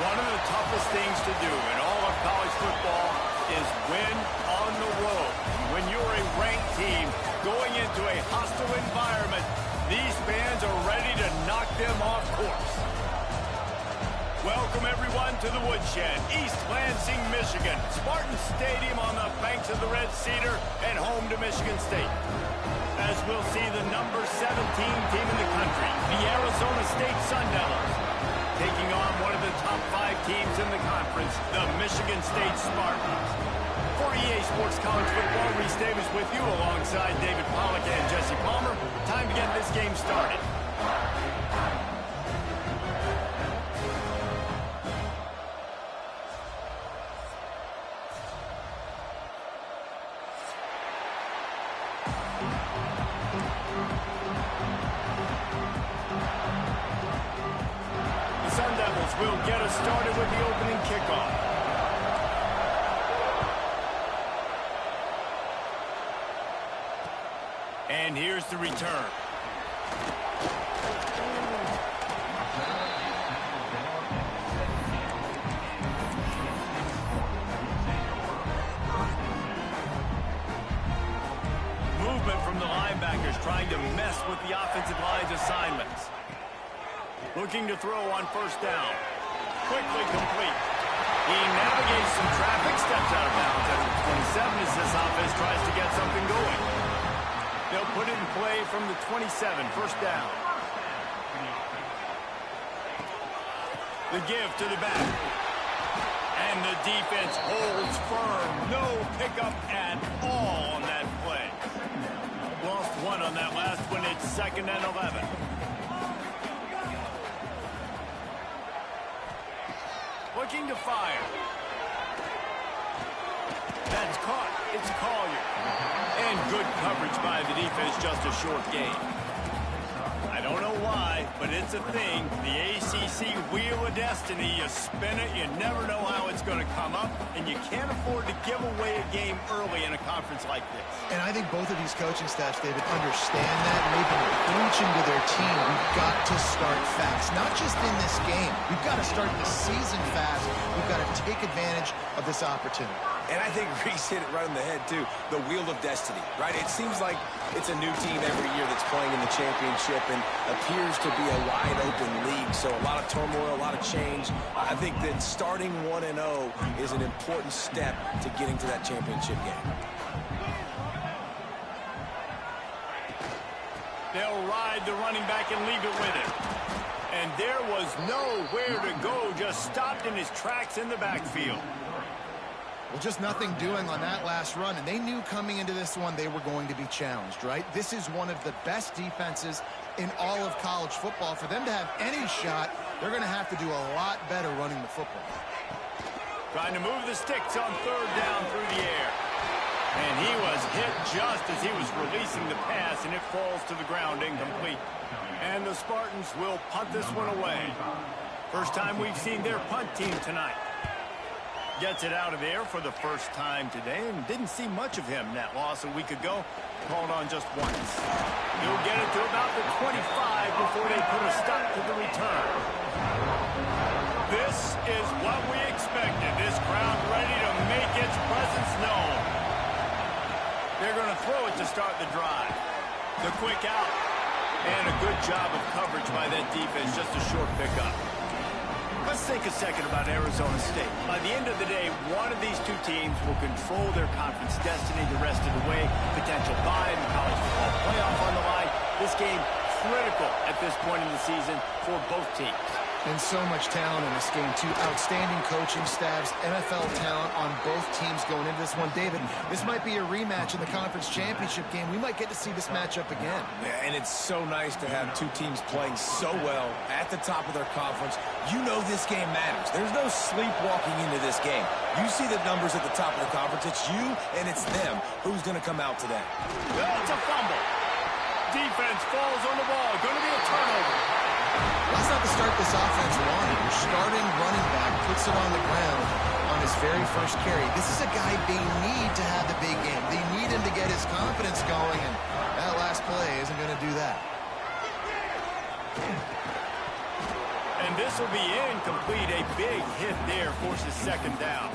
One of the toughest things to do in all of college football is win on the road. When you're a ranked team going into a hostile environment, these fans are ready to knock them off course. Welcome, everyone, to the Woodshed, East Lansing, Michigan. Spartan Stadium on the banks of the Red Cedar and home to Michigan State. As we'll see the number 17 team in the country, the Arizona State Sun Devils, taking on one of the top 5 teams in the conference, the Michigan State Spartans. For EA Sports College Football, Reese Davis with you alongside David Pollack and Jesse Palmer. Time to get this game started. The Sun Devils will get us started with the opening kickoff. And here's the return. Movement from the linebackers trying to mess with the offensive line's assignments. Looking to throw on first down. Quickly complete. He navigates some traffic, steps out of bounds at the 27 as this offense tries to get something going. They'll put it in play from the 27, first down. The give to the back. And the defense holds firm. No pickup at all on that play. Lost one on that last one. It's 2nd and 11. Looking to fire. That's caught. It's Collier. And good coverage by the defense, just a short game. I don't know why, but it's a thing. The ACC Wheel of Destiny, you spin it, you never know how it's going to come up, and you can't afford to give away a game early in a conference like this. And I think both of these coaching staffs, David, understand that, and they've been preaching to their team, we've got to start fast. Not just in this game. We've got to start the season fast. We've got to take advantage of this opportunity. And I think Reese hit it right on the head, too. The Wheel of Destiny, right? It seems like it's a new team every year that's playing in the championship and appears to be a wide-open league. So a lot of turmoil, a lot of change. I think that starting 1-0 is an important step to getting to that championship game. They'll ride the running back and leave it with him. And there was nowhere to go, just stopped in his tracks in the backfield. Well, just nothing doing on that last run, and they knew coming into this one they were going to be challenged, right? This is one of the best defenses in all of college football. For them to have any shot, they're going to have to do a lot better running the football. Trying to move the sticks on 3rd down through the air. And he was hit just as he was releasing the pass, and it falls to the ground incomplete. And the Spartans will punt this one away. First time we've seen their punt team tonight. Gets it out of there for the first time today, and didn't see much of him in that loss a week ago. Called on just once. He'll get it to about the 25 before they put a stop to the return. This is what we expected. This crowd ready to make its presence known. They're going to throw it to start the drive. The quick out. And a good job of coverage by that defense. Just a short pickup. Let's think a second about Arizona State. By the end of the day, one of these two teams will control their conference destiny the rest of the way. Potential bye in the college football playoff on the line. This game critical at this point in the season for both teams. And so much talent in this game, too. Outstanding coaching staffs, NFL talent on both teams going into this one. David, this might be a rematch in the conference championship game. We might get to see this matchup again. Yeah, and it's so nice to have two teams playing so well at the top of their conference. You know this game matters. There's no sleepwalking into this game. You see the numbers at the top of the conference. It's you and it's them. Who's going to come out today? It's a fumble. Defense falls on the ball. Going to be a turnover. That's not the start this offense wanted. Your starting running back puts it on the ground on his very first carry. This is a guy they need to have the big game. They need him to get his confidence going, and that last play isn't going to do that. And This will be incomplete. A big hit there forces second down.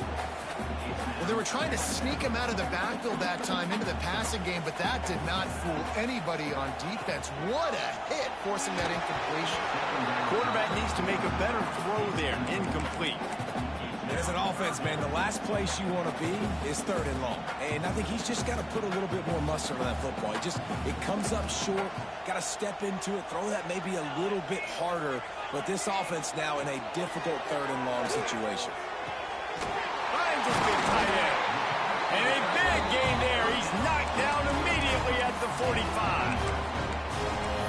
Well, they were trying to sneak him out of the backfield that time into the passing game, but that did not fool anybody on defense. What a hit, forcing that incompletion. Quarterback needs to make a better throw there. Incomplete. As an offense, man, the last place you want to be is 3rd and long. And I think he's just got to put a little bit more mustard on that football. It comes up short, got to step into it, throw that maybe a little bit harder. But this offense now in a difficult 3rd and long situation. Finds his big tight end. And a big gain there. He's knocked down immediately at the 45.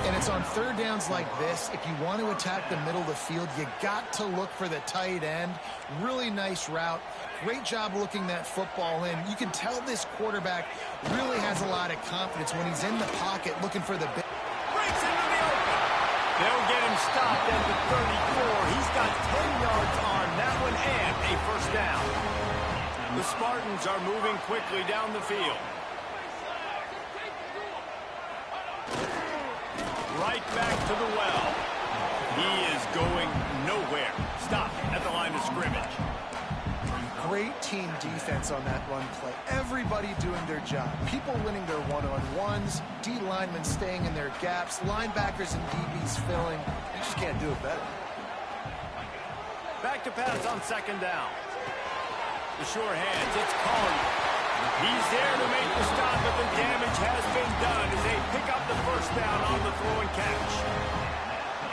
And it's on 3rd downs like this. If you want to attack the middle of the field, you got to look for the tight end. Really nice route. Great job looking that football in. You can tell this quarterback really has a lot of confidence when he's in the pocket looking for the big. Breaks into the open. They'll get him stopped at the 34. He's got 10 yards on that one and a first down. The Spartans are moving quickly down the field. Right back to the well. He is going nowhere. Stop at the line of scrimmage. Great team defense on that run play. Everybody doing their job. People winning their one-on-ones. D linemen staying in their gaps. Linebackers and DBs filling. You just can't do it better. Back to pass on second down. The sure hands. It's Collier. He's there to make the stop, but the damage has been done as they pick up the first down on the throw and catch.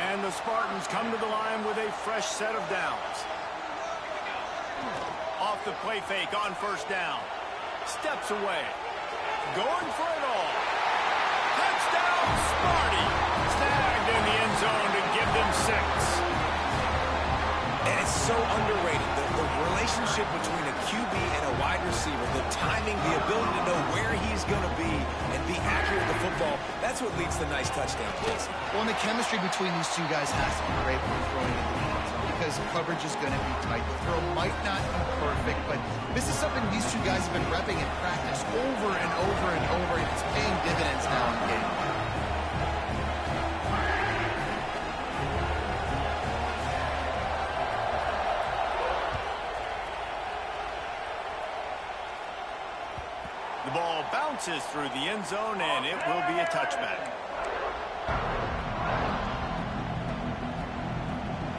And the Spartans come to the line with a fresh set of downs. Off the play fake on first down. Steps away. Going for it all. Touchdown, Sparty. Snagged in the end zone to give them 6. And it's so underrated. The relationship between a QB and a wide receiver, the timing, the ability to know where he's going to be and be accurate with the football, that's what leads to nice touchdown plays. Well, and the chemistry between these two guys has to be great when you're throwing in the end zone because coverage is going to be tight. The throw might not be perfect, but this is something these two guys have been repping in practice over and over and over, and it's paying dividends now in the game. The ball bounces through the end zone, and it will be a touchback.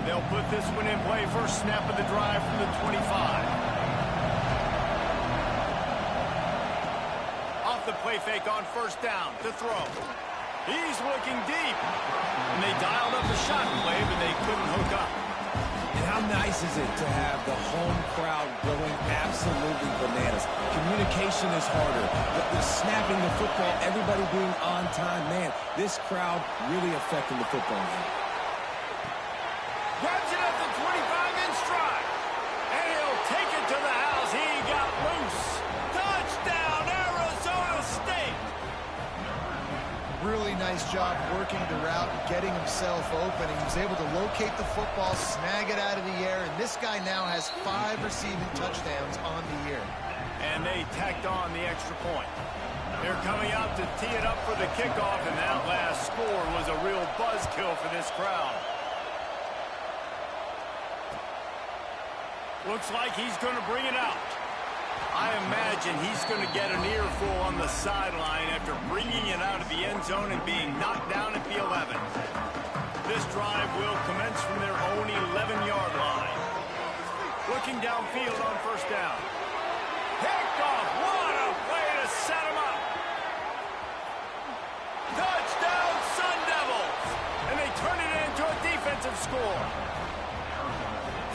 They'll put this one in play. First snap of the drive from the 25. Off the play fake on first down to throw. He's looking deep. And they dialed up a shot play, but they couldn't hook up. And how nice is it to have the home crowd going absolutely bananas? Communication is harder. The snapping the football, everybody being on time. Man, this crowd really affecting the football game. Grabs it at the 25 in stride. And he'll take it to the house. He got loose. Touchdown, Arizona State. Really nice job working the route and getting himself open. He was able to locate the football, snag it out of the air, and this guy now has 5 receiving touchdowns on the year. And they tacked on the extra point. They're coming out to tee it up for the kickoff, and that last score was a real buzzkill for this crowd. Looks like he's going to bring it out. I imagine he's going to get an earful on the sideline after bringing it out of the end zone and being knocked down at the 11. This drive will commence from their own 11-yard line. Looking downfield on first down. Picked off. What a way to set him up. Touchdown, Sun Devils. And they turn it into a defensive score.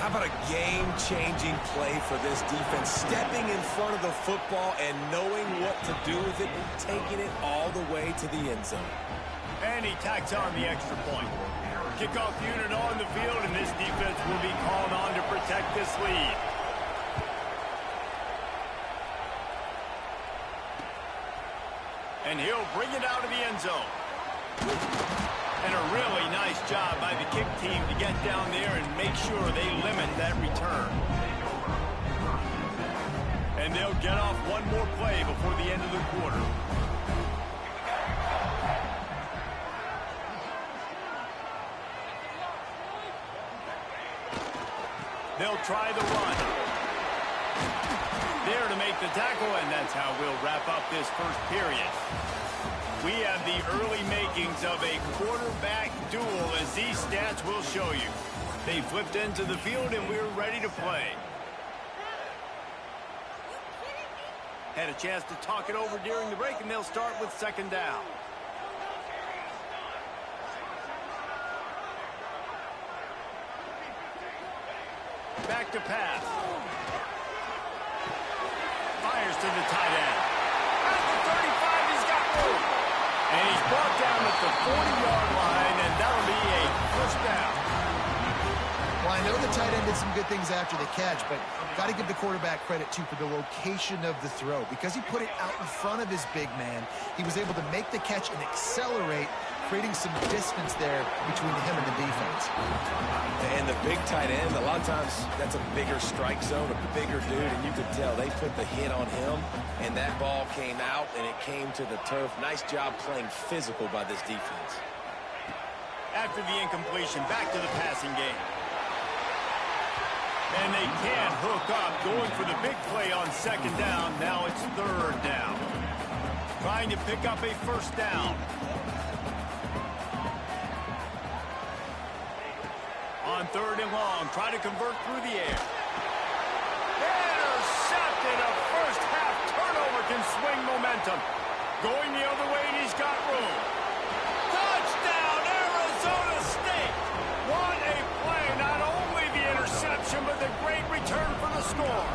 How about a game-changing play for this defense? Stepping in front of the football and knowing what to do with it, taking it all the way to the end zone. And he tacks on the extra point. Kickoff unit on the field, and this defense will be called on to protect this lead. And he'll bring it out of the end zone. And a really nice job by the kick team to get down there and make sure they limit that return. And they'll get off one more play before the end of the quarter. They'll try the run. There to make the tackle, and that's how we'll wrap up this first period. We have the early makings of a quarterback duel, as these stats will show you. They flipped into the field, and we're ready to play. Had a chance to talk it over during the break, and they'll start with second down. Back to pass. Fires to the tight end. At the 35, he's got room. And he's brought down at the 40-yard line, and that'll be a first down. Well, I know the tight end did some good things after the catch, but got to give the quarterback credit, too, for the location of the throw. Because he put it out in front of his big man, he was able to make the catch and accelerate, creating some distance there between him and the defense. And the big tight end, a lot of times that's a bigger strike zone, a bigger dude, and you could tell they put the hit on him, and that ball came out, and it came to the turf. Nice job playing physical by this defense. After the incompletion, back to the passing game. And they can't hook up, going for the big play on second down. Now it's third down. Trying to pick up a first down. On third and long, try to convert through the air. Intercepted. A first half turnover can swing momentum. Going the other way, and he's got room. Touchdown, Arizona State. What a play. Not only the interception, but the great return for the score.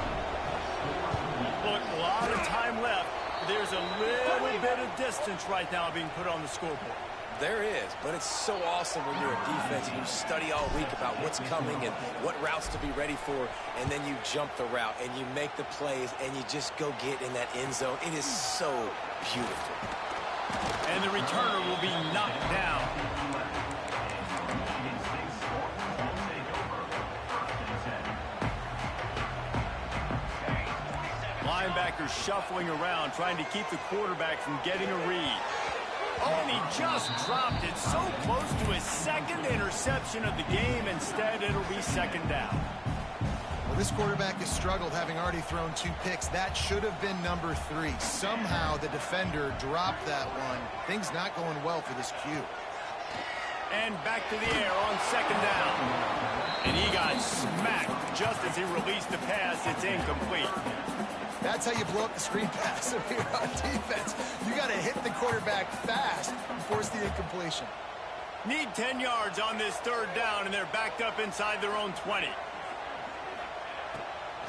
Look, a lot of time left. There's a little bit of distance right now being put on the scoreboard. There is, but it's so awesome when you're a defense and you study all week about what's coming and what routes to be ready for, and then you jump the route and you make the plays and you just go get in that end zone. It is so beautiful. And the returner will be knocked down. Linebackers shuffling around, trying to keep the quarterback from getting a read. Oh, and he just dropped it so close to his second interception of the game. Instead, it'll be second down. Well, this quarterback has struggled, having already thrown 2 picks. That should have been number 3. Somehow the defender dropped that one. Things not going well for this Q. And back to the air on second down. And he got smacked just as he released the pass. It's incomplete. That's how you blow up the screen pass if you're on defense. You got to hit the quarterback fast and force the incompletion. Need 10 yards on this third down, and they're backed up inside their own 20.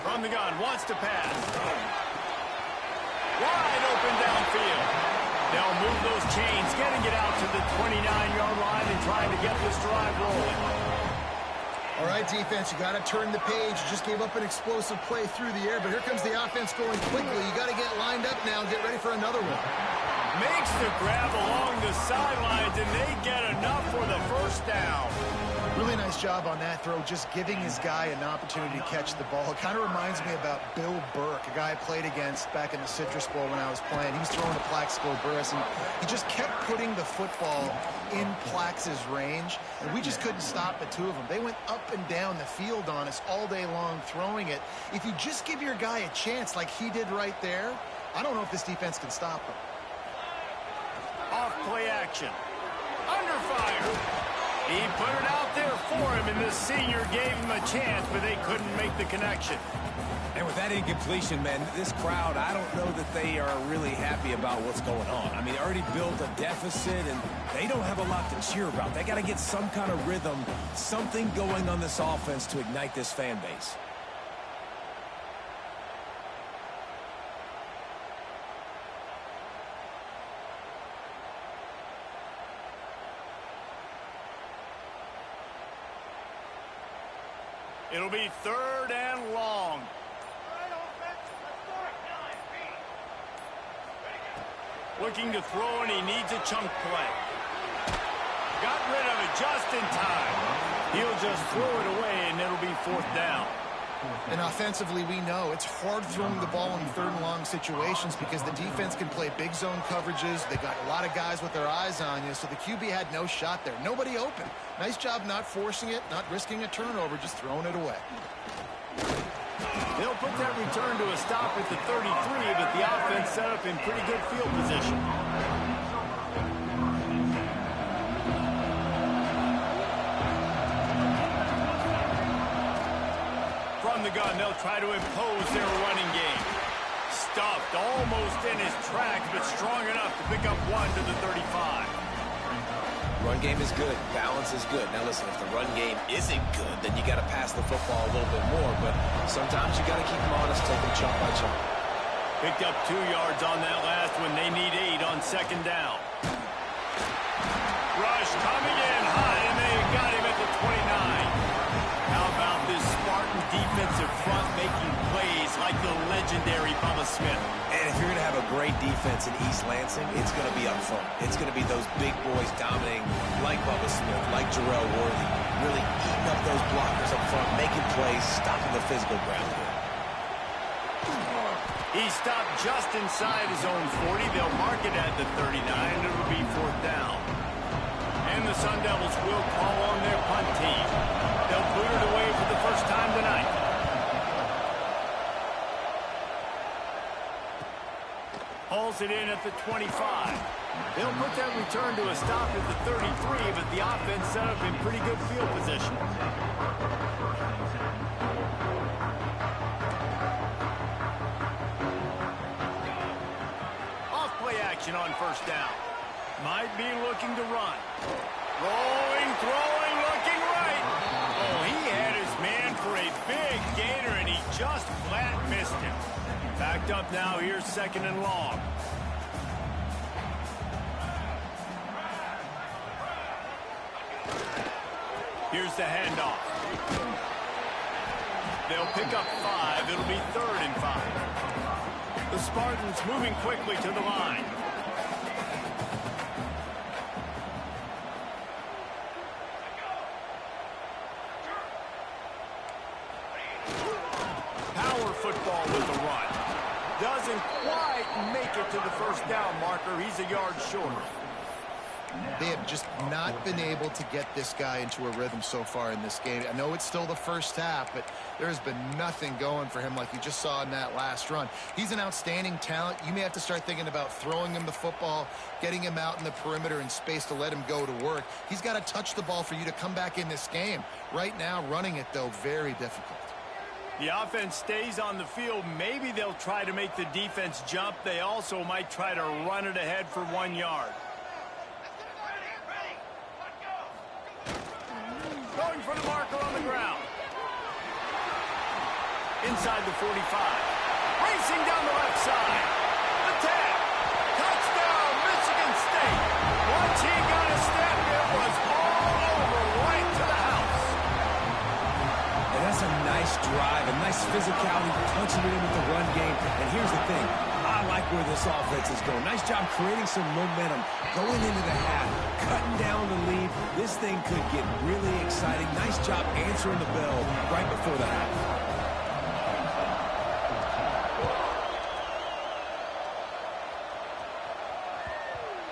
From the gun, wants to pass. Wide open downfield. They'll move those chains, getting it out to the 29-yard line and trying to get this drive rolling. All right, defense, you got to turn the page. You just gave up an explosive play through the air, but here comes the offense going quickly. You got to get lined up now and get ready for another one. Makes the grab along the sidelines, and they get enough for the first down. Really nice job on that throw, just giving his guy an opportunity to catch the ball. It kind of reminds me about Bill Burke, a guy I played against back in the Citrus Bowl when I was playing. He was throwing to Plaxico Burress, and he just kept putting the football in Plax's range, and we just couldn't stop the two of them. They went up and down the field on us all day long throwing it. If you just give your guy a chance like he did right there, I don't know if this defense can stop him. Off play action. Under fire. He put it out there for him, and this senior gave him a chance, but they couldn't make the connection. And with that incompletion, man, this crowd, I don't know that they are really happy about what's going on. I mean, they already built a deficit, and they don't have a lot to cheer about. They got to get some kind of rhythm, something going on this offense to ignite this fan base. It'll be third and long. Looking to throw, and he needs a chunk play. Got rid of it just in time. He'll just throw it away, and it'll be fourth down. And offensively, we know it's hard throwing the ball in third and long situations because the defense can play big zone coverages. They got a lot of guys with their eyes on you, so the QB had no shot there. Nobody open. Nice job not forcing it, not risking a turnover, just throwing it away. They'll put that return to a stop at the 33, but the offense set up in pretty good field position. From the gun, they'll try to impose their running game. Stuffed almost in his tracks, but strong enough to pick up one to the 35. Run game is good. Balance is good. Now listen, if the run game isn't good, then you got to pass the football a little bit more. But sometimes you got to keep them honest, take them chunk by chunk. Picked up 2 yards on that last one. They need 8 on second down. Rush coming in high, and they got him at the 29. How about this Spartan defensive front making plays like the legendary Bubba Smith? And if you're going to have a great defense in East Lansing, it's going to be up front. It's going to be those big boys dominating like Bubba Smith, like Jarrell Worthy, really eating up those blockers up front, making plays, stopping the physical ground game. He stopped just inside his own 40. They'll mark it at the 39, and it'll be 4th down. And the Sun Devils will call on their punt team. They'll boot it away for the first time tonight. Hauls it in at the 25. They'll put that return to a stop at the 33, but the offense set up in pretty good field position. Off play action on first down. Might be looking to run. Rolling, throwing, looking right. Oh, he had his man for a big gainer, and he just flat missed him. Backed up now, here's 2nd and long. Here's the handoff. They'll pick up 5. It'll be 3rd and 5. The Spartans moving quickly to the line. Power football with a run. Doesn't quite make it to the first down marker. He's a yard short. They have just not been able to get this guy into a rhythm so far in this game. I know it's still the first half, but there has been nothing going for him like you just saw in that last run. He's an outstanding talent. You may have to start thinking about throwing him the football, getting him out in the perimeter in space to let him go to work. He's got to touch the ball for you to come back in this game. Right now, running it, though, very difficult. The offense stays on the field. Maybe they'll try to make the defense jump. They also might try to run it ahead for 1 yard. Going for the marker on the ground. Inside the 45. Racing down the left side. The tap. Touchdown, Michigan State. Once he got a step, it was all over right to the house. And that's a nice drive, a nice physicality, punching it in with the run game. And here's the thing. I like where this offense is going. Nice job creating some momentum, going into the half, cutting down the lead. This thing could get really exciting. Nice job answering the bell right before the half.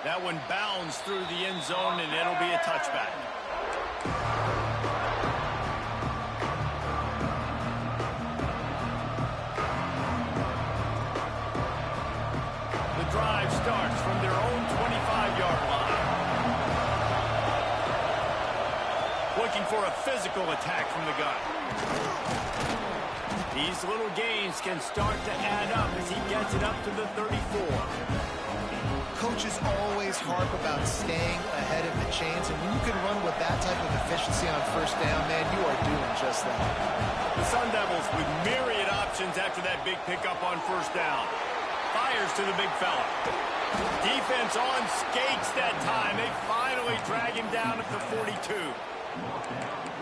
That one bounds through the end zone, and it'll be a touchback. Drive starts from their own 25-yard line. Looking for a physical attack from the gun. These little gains can start to add up as he gets it up to the 34. Coaches always harp about staying ahead of the chains, and when you can run with that type of efficiency on first down, man, you are doing just that. The Sun Devils with myriad options after that big pickup on first down. Fires to the big fella. Defense on skates that time. They finally drag him down at the 42.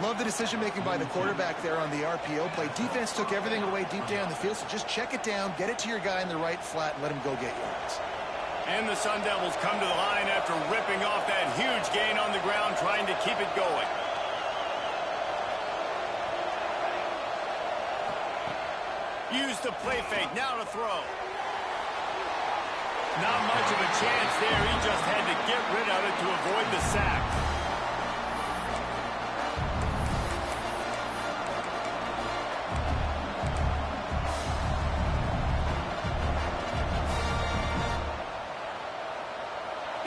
Love the decision-making by the quarterback there on the RPO play. Defense took everything away deep down the field, so just check it down, get it to your guy in the right flat, and let him go get yards. And the Sun Devils come to the line after ripping off that huge gain on the ground, trying to keep it going. Use the play fake, now to throw. Not much of a chance there. He just had to get rid of it to avoid the sack.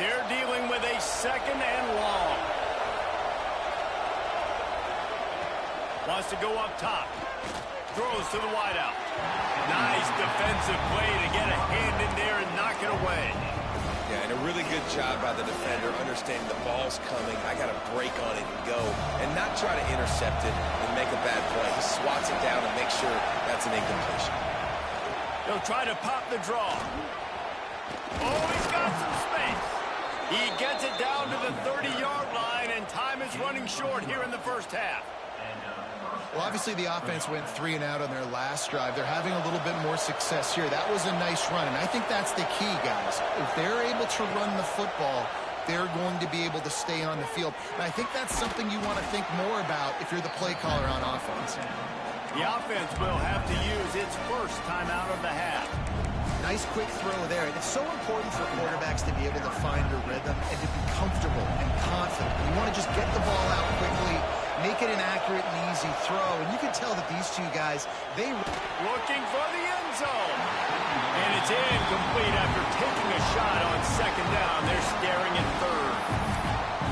They're dealing with a 2nd and long. Wants to go up top. Throws to the wideout. Nice defensive play to get a hand in there and knock it away. Yeah, and a really good job by the defender, understanding the ball's coming. I got to break on it and go, and not try to intercept it and make a bad play. He swats it down and makes sure that's an incompletion. He'll try to pop the draw. Oh, he's got some space. He gets it down to the 30-yard line, and time is running short here in the first half. Well, obviously the offense went 3 and out on their last drive. They're having a little bit more success here. That was a nice run, and I think that's the key, guys. If they're able to run the football, they're going to be able to stay on the field. And I think that's something you want to think more about if you're the play caller on offense. The offense will have to use its first timeout of the half. Nice quick throw there. And it's so important for quarterbacks to be able to find a rhythm and to be comfortable and confident. You want to just get the ball out quickly, make it an accurate and easy throw. And you can tell that these two guys, they... Looking for the end zone. And it's incomplete after taking a shot on 2nd down. They're staring at 3rd.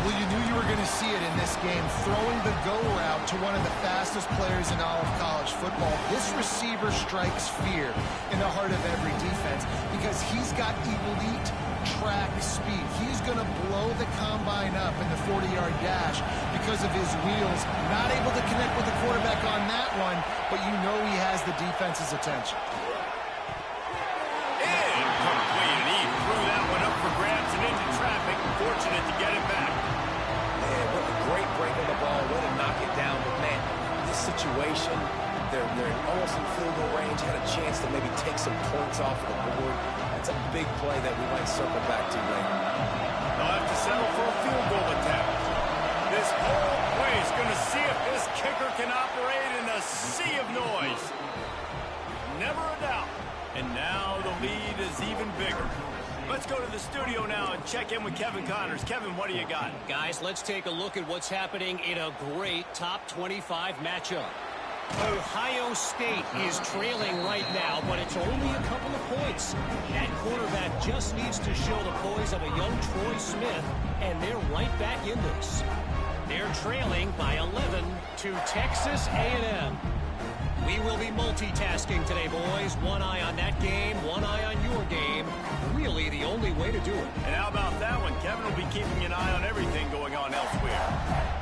Well, you knew you were going to see it in this game, throwing the go route to one of the fastest players in all of college football. This receiver strikes fear in the heart of every defense because he's got elite track speed. He's going to blow the combine up in the 40-yard dash because of his wheels. Not able to connect with the quarterback on that one, but you know he has the defense's attention. Incomplete, and he threw that one up for grabs and into traffic. Fortunate to get it back. Man, what a great break on the ball. Way to knock it down. But, man, this situation, they're almost in field goal range, had a chance to maybe take some points off of the board. That's a big play that we might circle back to later. They'll have to settle for a field goal attempt. This whole play is going to see if this kicker can operate in a sea of noise. Never a doubt. And now the lead is even bigger. Let's go to the studio now and check in with Kevin Connors. Kevin, what do you got? Guys, let's take a look at what's happening in a great top 25 matchup. Ohio State is trailing right now, but it's only a couple of points. That quarterback just needs to show the poise of a young Troy Smith, and they're right back in this. They're trailing by 11 to Texas A&M. We will be multitasking today, boys. One eye on that game, one eye on your game. Really the only way to do it. And how about that one? Kevin will be keeping an eye on everything going on elsewhere.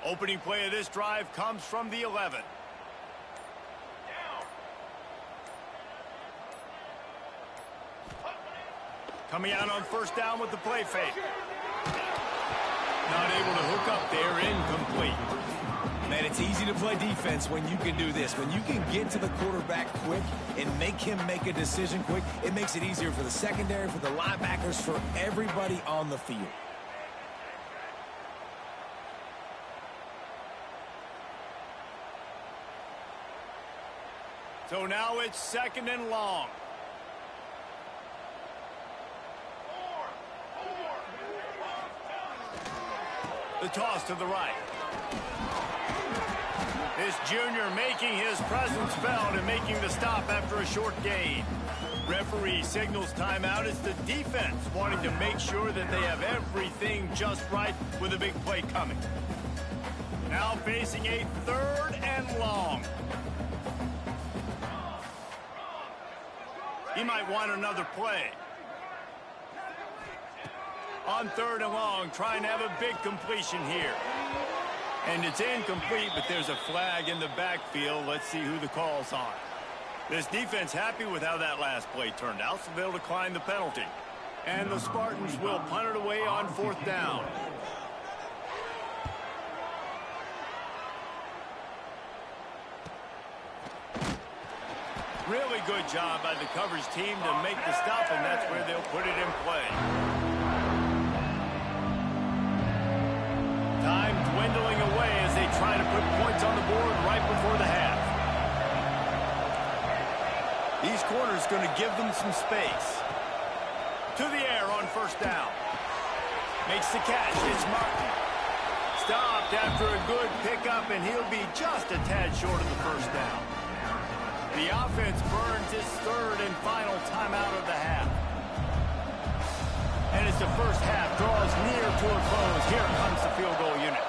Opening play of this drive comes from the 11. Coming out on 1st down with the play fake. Not able to hook up there, incomplete. Man, it's easy to play defense when you can do this. When you can get to the quarterback quick and make him make a decision quick, it makes it easier for the secondary, for the linebackers, for everybody on the field. So now it's 2nd and long. The toss to the right. This junior making his presence felt and making the stop after a short gain. Referee signals timeout. It's the defense wanting to make sure that they have everything just right with a big play coming. Now facing a 3rd and long. He might want another play. On 3rd and long, trying to have a big completion here. And it's incomplete, but there's a flag in the backfield. Let's see who the call's on. This defense happy with how that last play turned out, so they'll decline the penalty. And the Spartans will punt it away on 4th down. Really good job by the coverage team to make the stop, and that's where they'll put it in play. Time dwindling away as they try to put points on the board right before the half. These corners going to give them some space. To the air on 1st down. Makes the catch. It's Martin. Stopped after a good pickup up, and he'll be just a tad short of the first down. The offense burns its third and final timeout of the half. And as the first half draws near to a close, here comes the field goal unit.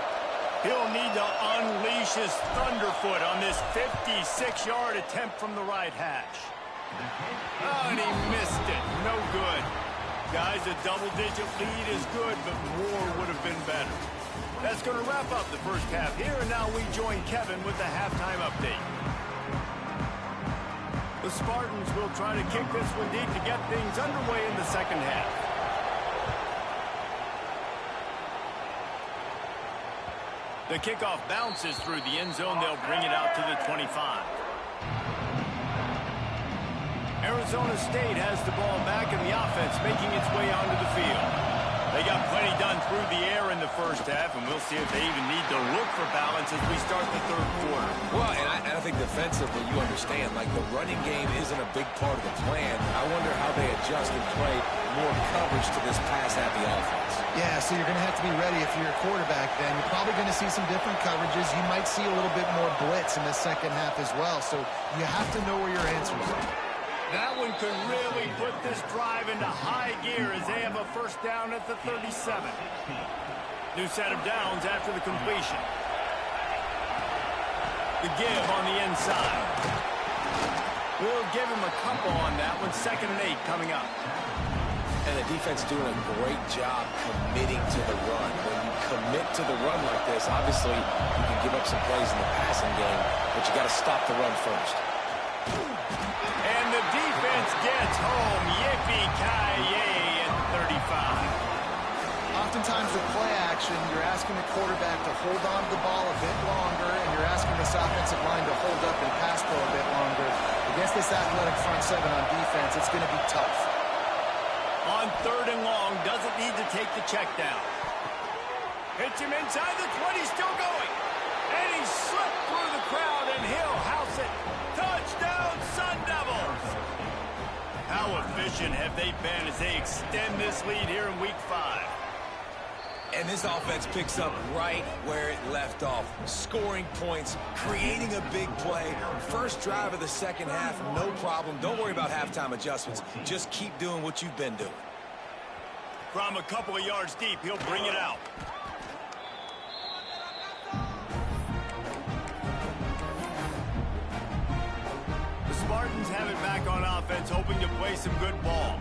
He'll need to unleash his thunderfoot on this 56-yard attempt from the right hash. Oh, and he missed it. No good. Guys, a double-digit lead is good, but more would have been better. That's going to wrap up the first half here, and now we join Kevin with the halftime update. The Spartans will try to kick this one deep to get things underway in the second half. The kickoff bounces through the end zone. They'll bring it out to the 25. Arizona State has the ball back, and the offense making its way onto the field. They got plenty done through the air in the first half, and we'll see if they even need to look for balance as we start the third quarter. Well, and I think defensively, you understand, like the running game isn't a big part of the plan. I wonder how they adjust and play more coverage to this pass-happy offense. Yeah, so you're going to have to be ready if you're a quarterback then. You're probably going to see some different coverages. You might see a little bit more blitz in the second half as well, so you have to know where your answers are. That one could really put this drive into high gear as they have a first down at the 37. New set of downs after the completion. The give on the inside. We'll give him a couple on that one. 2nd and 8 coming up. And the defense doing a great job committing to the run. When you commit to the run like this, obviously you can give up some plays in the passing game, but you got to stop the run first. And the defense gets home. Yippee-ki-yay at 35. Oftentimes with play action, you're asking the quarterback to hold on to the ball a bit longer, and you're asking this offensive line to hold up and pass pro a bit longer. Against this athletic front seven on defense, it's going to be tough. On 3rd and long, doesn't need to take the check down. Hits him inside the 20, still going. And he slipped through the crowd, and he'll house it. Touchdown, Sun Devils! How efficient have they been as they extend this lead here in Week 5? And this offense picks up right where it left off. Scoring points, creating a big play. First drive of the second half, no problem. Don't worry about halftime adjustments. Just keep doing what you've been doing. From a couple of yards deep, he'll bring it out. The Spartans have it back on offense, hoping to play some good ball.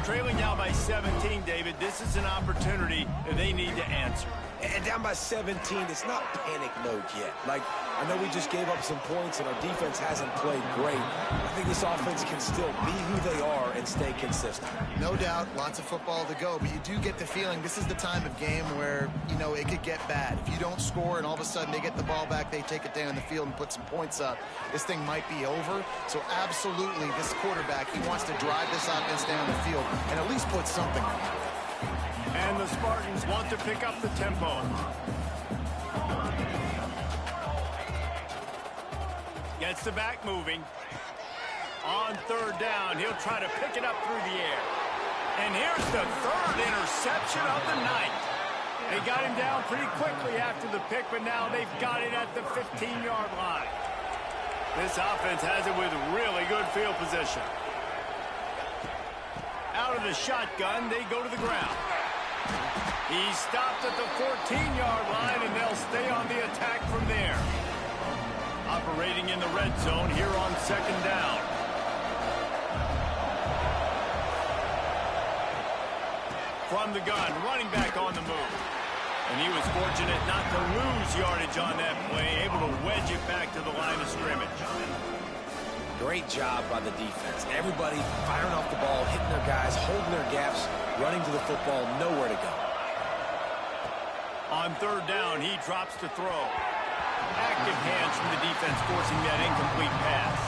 Trailing now by 17, David, this is an opportunity that they need to answer. And down by 17, it's not panic mode yet. Like, I know we just gave up some points and our defense hasn't played great. I think this offense can still be who they are and stay consistent. No doubt, lots of football to go, but you do get the feeling this is the time of game where, you know, it could get bad. If you don't score and all of a sudden they get the ball back, they take it down the field and put some points up, this thing might be over. So absolutely, this quarterback, he wants to drive this offense down the field and at least put something on it. And the Spartans want to pick up the tempo. Gets the back moving. On 3rd down, he'll try to pick it up through the air. And here's the 3rd interception of the night. They got him down pretty quickly after the pick, but now they've got it at the 15-yard line. This offense has it with really good field position. Out of the shotgun, they go to the ground. He stopped at the 14-yard line, and they'll stay on the attack from there. Operating in the red zone here on 2nd down. From the gun, running back on the move. And he was fortunate not to lose yardage on that play, able to wedge it back to the line of scrimmage. Great job by the defense. Everybody firing off the ball, hitting their guys, holding their gaps, running to the football, nowhere to go. On 3rd down, he drops to throw. Active hands from the defense forcing that incomplete pass.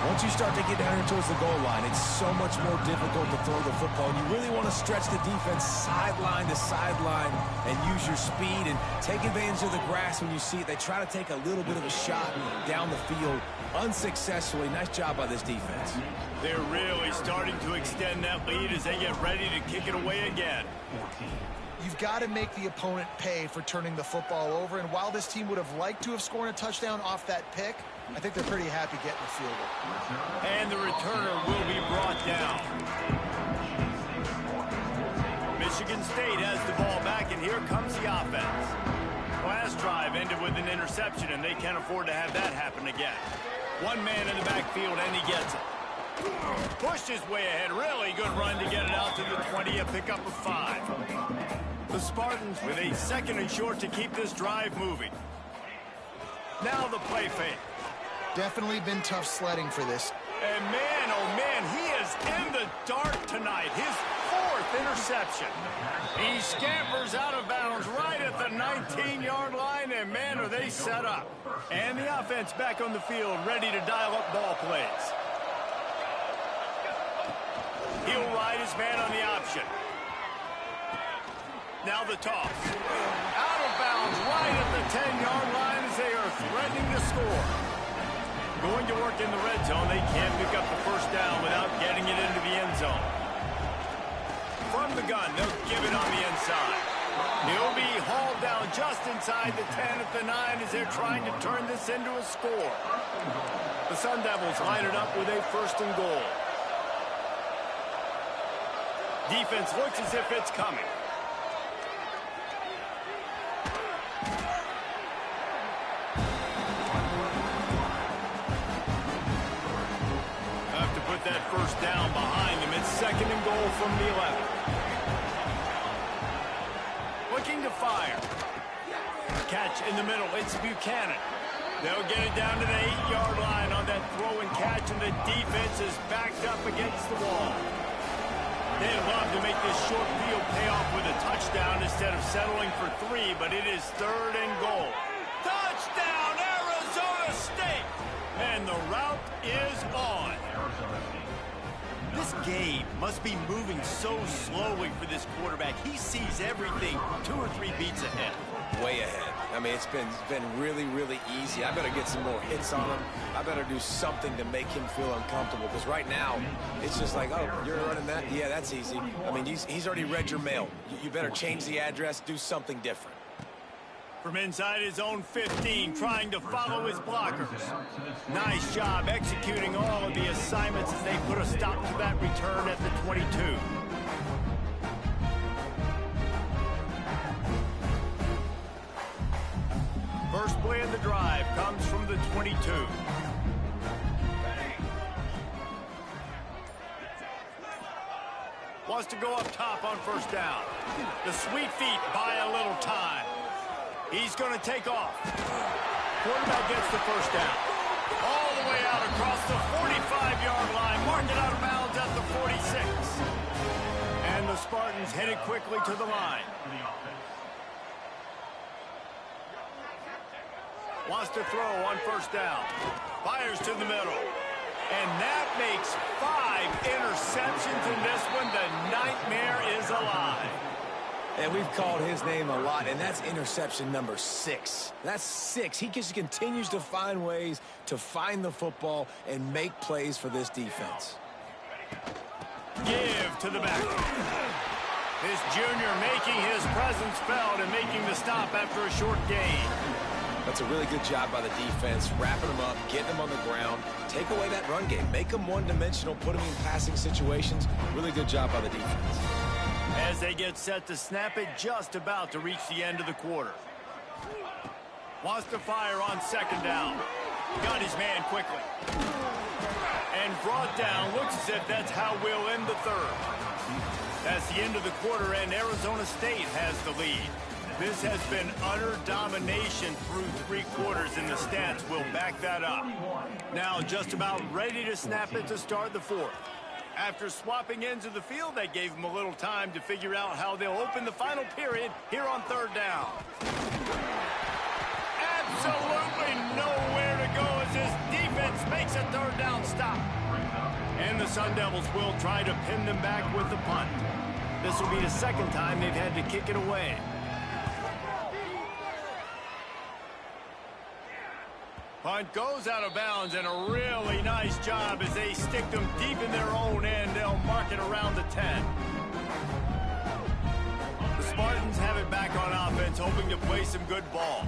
Once you start to get down here towards the goal line, it's so much more difficult to throw the football. And you really want to stretch the defense sideline to sideline and use your speed and take advantage of the grass when you see it. They try to take a little bit of a shot down the field unsuccessfully. Nice job by this defense. They're really starting to extend that lead as they get ready to kick it away again. You've got to make the opponent pay for turning the football over. And while this team would have liked to have scored a touchdown off that pick, I think they're pretty happy getting the field goal. And the returner will be brought down. Michigan State has the ball back, and here comes the offense. Last drive ended with an interception, and they can't afford to have that happen again. One man in the backfield, and he gets it. Pushed his way ahead. Really good run to get it out to the 20, a pickup of 5. The Spartans with a 2nd and short to keep this drive moving. Now the play fake. Definitely been tough sledding for this. And man, oh man, he is in the dark tonight. His 4th interception. He scampers out of bounds right at the 19-yard line, and man, are they set up. And the offense back on the field, ready to dial up ball plays. He'll ride his man on the option. Now the toss. Out of bounds right at the 10-yard line as they are threatening to score. Going to work in the red zone. They can't pick up the first down without getting it into the end zone. From the gun, they'll give it on the inside. He'll be hauled down just inside the 10 at the 9 as they're trying to turn this into a score. The Sun Devils line it up with a 1st and goal. Defense looks as if it's coming. Have to put that first down behind them. It's 2nd and goal from the 11. Looking to fire. Catch in the middle. It's Buchanan. They'll get it down to the 8-yard line on that throw and catch, and the defense is backed up against the wall. They'd love to make this short field pay off with a touchdown instead of settling for 3, but it is 3rd and goal. Touchdown, Arizona State! And the route is on. This game must be moving so slowly for this quarterback. He sees everything 2 or 3 beats ahead. Way ahead. I mean, it's been really, really easy. I better get some more hits on him. I better do something to make him feel uncomfortable, because right now, it's just like, oh, you're running that? Yeah, that's easy. I mean, he's already read your mail. You better change the address, do something different. From inside his own 15, trying to follow his blockers. Nice job executing all of the assignments as they put a stop to that return at the 22. First play of the drive comes from the 22. Wants to go up top on first down. The sweet feet buy a little time. He's going to take off. Quarterback gets the first down. All the way out across the 45-yard line. Marked it out of bounds at the 46. And the Spartans headed quickly to the line. Wants to throw on first down. Fires to the middle. And that makes 5 interceptions in this one. The nightmare is alive. And we've called his name a lot, and that's interception number 6. That's 6. He just continues to find ways to find the football and make plays for this defense. Give to the back. This junior making his presence felt and making the stop after a short gain. That's a really good job by the defense, wrapping them up, getting them on the ground, take away that run game, make them one-dimensional, put them in passing situations. Really good job by the defense. As they get set to snap it, just about to reach the end of the quarter. Wants to fire on second down. Got his man quickly. And brought down. Looks as if that's how we'll end the third. That's the end of the quarter, and Arizona State has the lead. This has been utter domination through 3 quarters, and the stats will back that up. Now just about ready to snap it to start the fourth. After swapping ends of the field, that gave them a little time to figure out how they'll open the final period here on third down. Absolutely nowhere to go as this defense makes a third down stop. And the Sun Devils will try to pin them back with the punt. This will be the second time they've had to kick it away. Punt goes out of bounds, and a really nice job as they stick them deep in their own end. They'll mark it around the 10. The Spartans have it back on offense, hoping to play some good ball.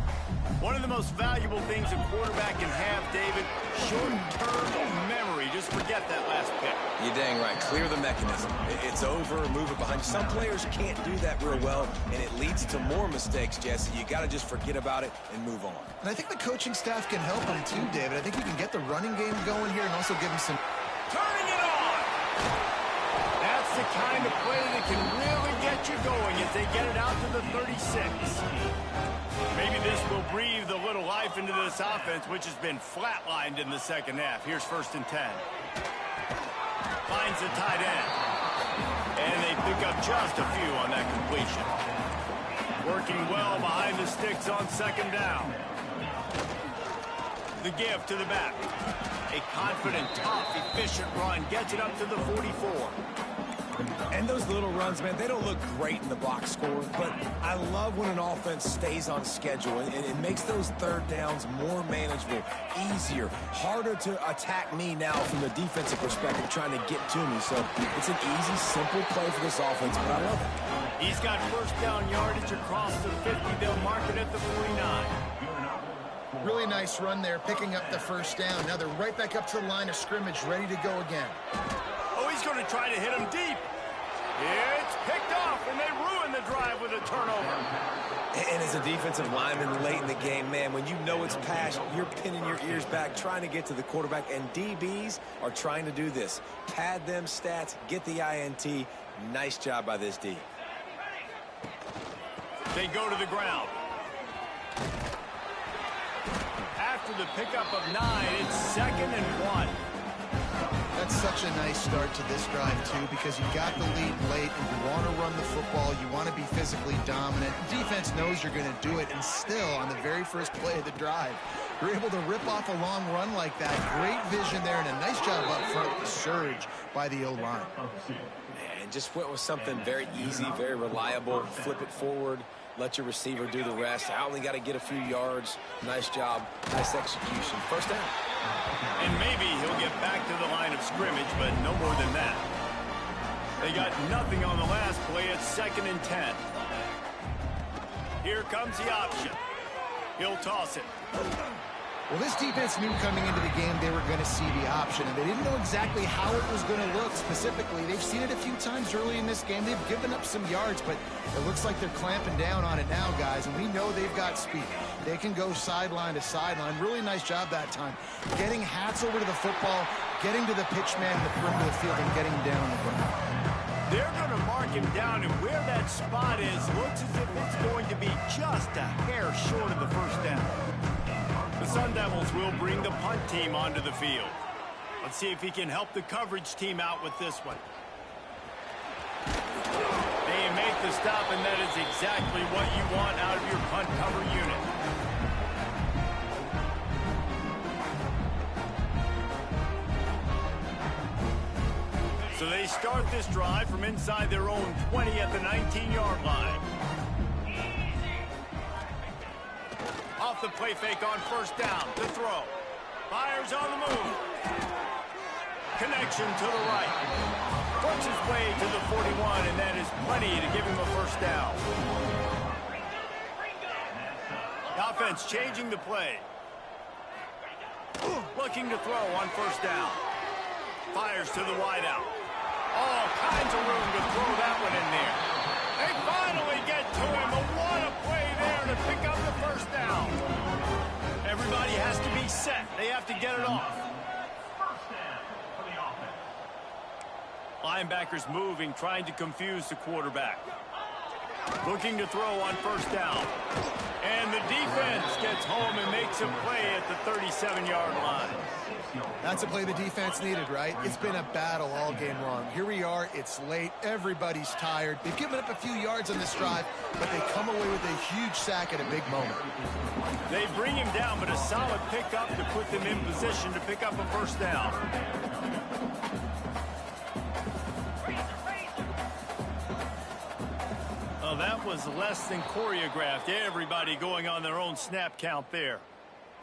One of the most valuable things a quarterback can have, David, short-term memory. Just forget that last pick. You're dang right. Clear the mechanism. It's over, move it behind you. Some players can't do that real well, and it leads to more mistakes, Jesse. You got to just forget about it and move on. And I think the coaching staff can help him too, David. I think you can get the running game going here and also give him some... Turning it on! That's the kind of play that can really get you going as they get it out to the 36. Maybe this will breathe a little life into this offense, which has been flatlined in the second half. Here's 1st and 10. Finds the tight end. And they pick up just a few on that completion. Working well behind the sticks on 2nd down. The give to the back. A confident, tough, efficient run gets it up to the 44. And those little runs, man, they don't look great in the box score, but I love when an offense stays on schedule, and it makes those 3rd downs more manageable, easier, harder to attack me now from the defensive perspective trying to get to me. So it's an easy, simple play for this offense, but I love it. He's got 1st down yardage across the 50. They'll mark it at the 49. Really nice run there, picking up the 1st down. Now they're right back up to the line of scrimmage, ready to go again. Oh, he's going to try to hit him deep. It's picked off, and they ruin the drive with a turnover. And as a defensive lineman late in the game, man, when you know it's pass, you're pinning your ears back, trying to get to the quarterback, and DBs are trying to do this. Pad them stats, get the INT. Nice job by this D. They go to the ground. After the pickup of 9, it's 2nd and 1. That's such a nice start to this drive, too, because you got the lead late, and you want to run the football. You want to be physically dominant. Defense knows you're going to do it, and still, on the very first play of the drive, you're able to rip off a long run like that. Great vision there, and a nice job up front with the surge by the O-line. Man, just went with something very easy, very reliable. Flip it forward. Let your receiver do the rest. I only got to get a few yards. Nice job. Nice execution. 1st down. And maybe he'll get back to the line of scrimmage, but no more than that. They got nothing on the last play. It's 2nd and 10. Here comes the option. He'll toss it. Well, this defense knew coming into the game they were going to see the option, and they didn't know exactly how it was going to look specifically. They've seen it a few times early in this game. They've given up some yards, but it looks like they're clamping down on it now, guys, and we know they've got speed. They can go sideline to sideline. Really nice job that time. Getting hats over to the football, getting to the pitch man in the perimeter of the field, and getting down the ground. They're going to mark him down, and where that spot is looks as if it's going to be just a hair short of the 1st down. The Sun Devils will bring the punt team onto the field. Let's see if he can help the coverage team out with this one. They make the stop, and that is exactly what you want out of your punt cover unit. So they start this drive from inside their own 20 at the 19-yard line. Off the play fake on 1st down. The throw. Fires on the move. Connection to the right. Works his way to the 41, and that is plenty to give him a 1st down. The offense changing the play. Looking to throw on 1st down. Fires to the wideout. All kinds of room to throw that one in there. They finally get to him, but what a play there to pick up the 1st down. Everybody has to be set. They have to get it off. Linebackers moving, trying to confuse the quarterback. Looking to throw on 1st down. And the defense gets home and makes a play at the 37-yard line. That's a play the defense needed, right? It's been a battle all game long. Here we are. It's late. Everybody's tired. They've given up a few yards on this drive, but they come away with a huge sack at a big moment. They bring him down, but a solid pickup to put them in position to pick up a 1st down. Well, that was less than choreographed. Everybody going on their own snap count there.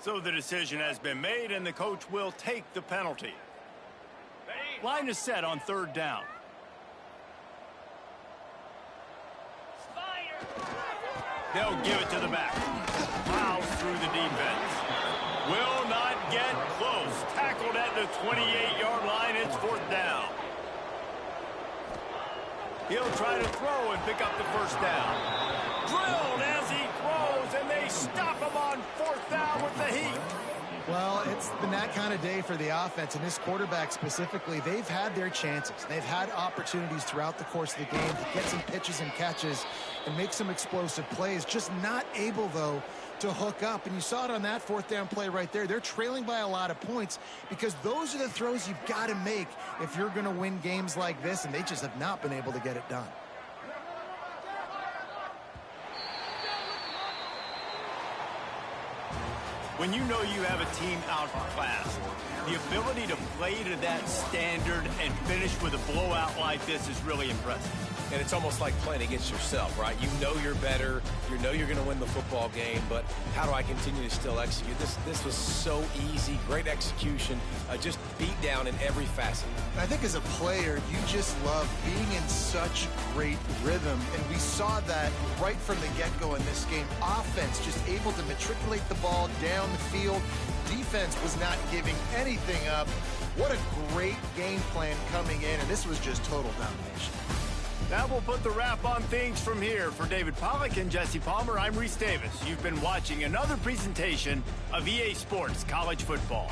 So the decision has been made, and the coach will take the penalty. Line is set on 3rd down. They'll give it to the back. Plows through the defense. Will not get close. Tackled at the 28-yard line. It's 4th down. He'll try to throw and pick up the 1st down. Drilled as he throws, and they stop him on 4th down with the heat. Well, it's been that kind of day for the offense, and this quarterback specifically. They've had their chances. They've had opportunities throughout the course of the game to get some pitches and catches and make some explosive plays. Just not able, though, to hook up. And you saw it on that 4th down play right there. They're trailing by a lot of points because those are the throws you've got to make if you're going to win games like this, and they just have not been able to get it done. When you know you have a team outclassed, the ability to play to that standard and finish with a blowout like this is really impressive. And it's almost like playing against yourself, right? You know you're better. You know you're going to win the football game, but how do I continue to still execute? This was so easy. Great execution. Just beat down in every facet. I think as a player, you just love being in such great rhythm, and we saw that right from the get-go in this game. Offense just able to matriculate the ball down the field. Defense was not giving anything up. What a great game plan coming in, and this was just total domination. That will put the wrap on things from here. For David Pollack and Jesse Palmer, I'm Reese Davis. You've been watching another presentation of EA Sports College Football.